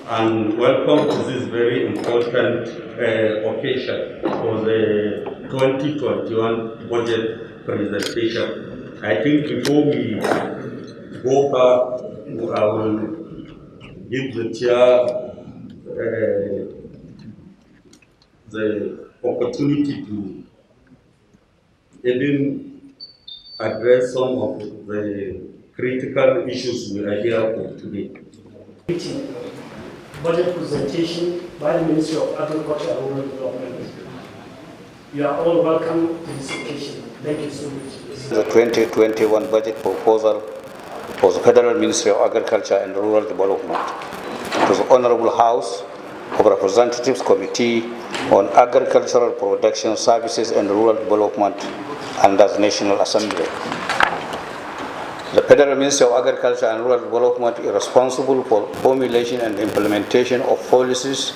and welcome to this very important occasion for the 2021 budget presentation. I think before we go back, I will give the chair the opportunity to even address some of the critical issues we are here for today. Budget presentation by the Ministry of Agriculture and Rural Development. You are all welcome to this occasion. Thank you so much. The 2021 budget proposal for the Federal Ministry of Agriculture and Rural Development to the Honorable House of Representatives Committee on Agricultural Production Services and Rural Development under the National Assembly. The Federal Ministry of Agriculture and Rural Development is responsible for formulation and implementation of policies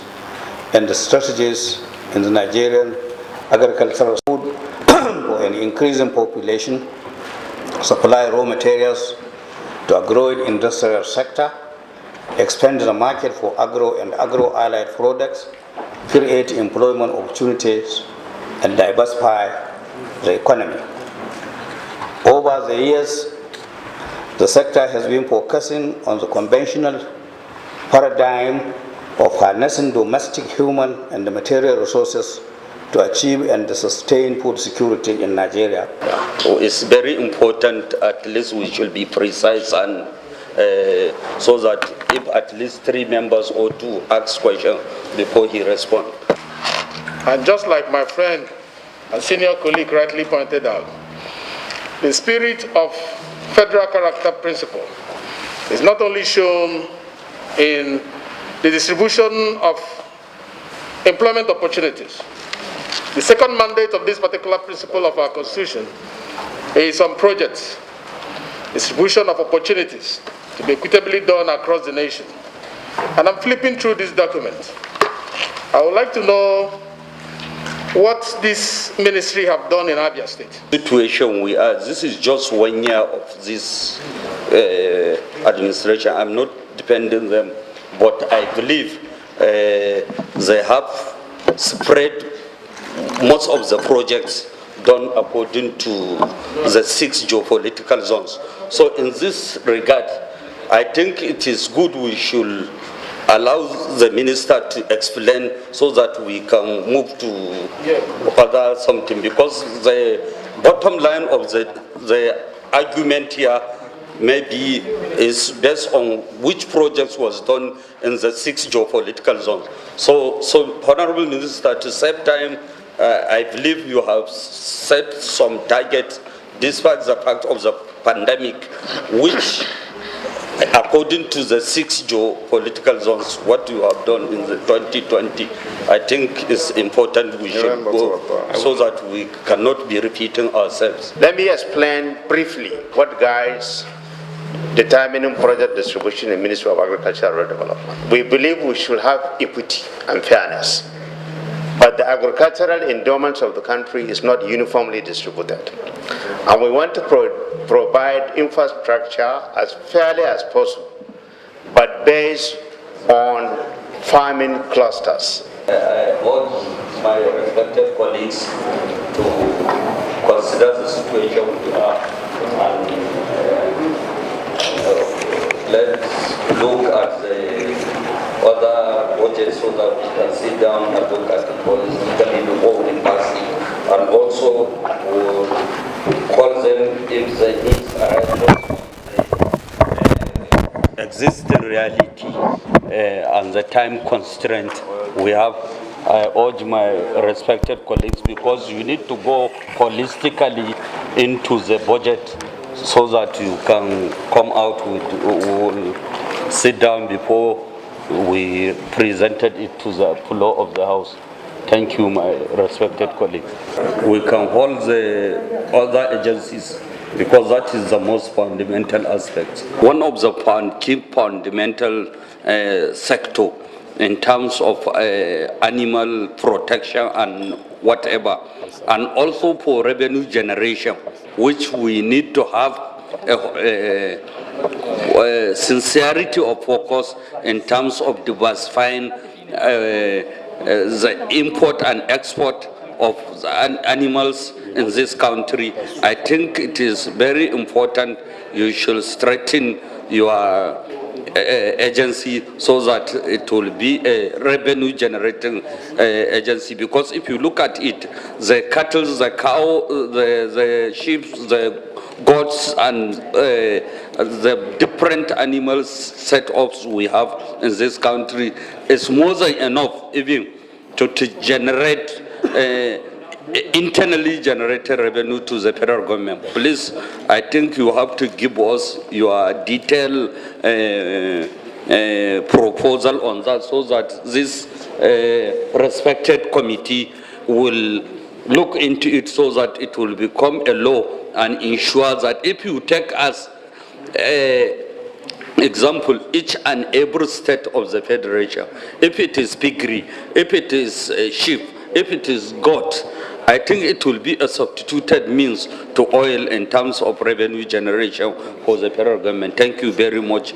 and strategies in the Nigerian agricultural food for an increasing population, supply raw materials to a growing industrial sector, expand the market for agro and agro-allied products, create employment opportunities, and diversify the economy. Over the years, the sector has been focusing on the conventional paradigm of harnessing domestic human and material resources to achieve and sustain food security in Nigeria. It's very important, at least we should be precise, and so that if at least 3 members or 2 ask questions before he responds. And just like my friend and senior colleague rightly pointed out, the spirit of federal character principle is not only shown in the distribution of employment opportunities. The second mandate of this particular principle of our Constitution is on projects, distribution of opportunities to be equitably done across the nation. And I'm flipping through this document. I would like to know what this ministry have done in Abia State. Situation we are, this is just 1 year of this administration. I'm not defending them, but I believe they have spread most of the projects done according to the 6 geopolitical zones. So in this regard, I think it is good we should allow the minister to explain so that we can move to other something, because the bottom line of the argument here maybe is based on which projects was done in the 6 geopolitical zones. So Honorable Minister, to save time, I believe you have set some targets despite the fact of the pandemic, which according to the 6 geopolitical zones, what you have done in the 2020, I think is important we should go so that we cannot be repeating ourselves. Let me explain briefly what guides determining project distribution in Ministry of Agriculture and Rural Development. We believe we should have equity and fairness, but the agricultural endowments of the country is not uniformly distributed. And we want to provide infrastructure as fairly as possible, but based on farming clusters. I urge my respected colleagues to consider the situation we are, and let's look at the other budgets so that we can sit down and look at it politically before we pass it, and also call them if the needs arise from the existing reality and the time constraint we have. I urge my respected colleagues, because you need to go holistically into the budget so that you can come out with, we'll sit down before we presented it to the floor of the House. Thank you, my respected colleagues. We can hold the other agencies because that is the most fundamental aspect. One of the key fundamental sector in terms of animal protection and whatever, and also for revenue generation, which we need to have sincerity of focus in terms of diversifying the import and export of animals in this country. I think it is very important you should strengthen your agency so that it will be a revenue generating agency, because if you look at it, the cattle, the cow, the sheep, the goats and the different animals set-offs we have in this country is more than enough even to generate internally generated revenue to the federal government. Please, I think you have to give us your detailed proposal on that so that this respected committee will look into it so that it will become a law and ensure that if you take as example each and every state of the federation, if it is piggery, if it is sheep, if it is goat, I think it will be a substituted means to oil in terms of revenue generation for the federal government. Thank you very much.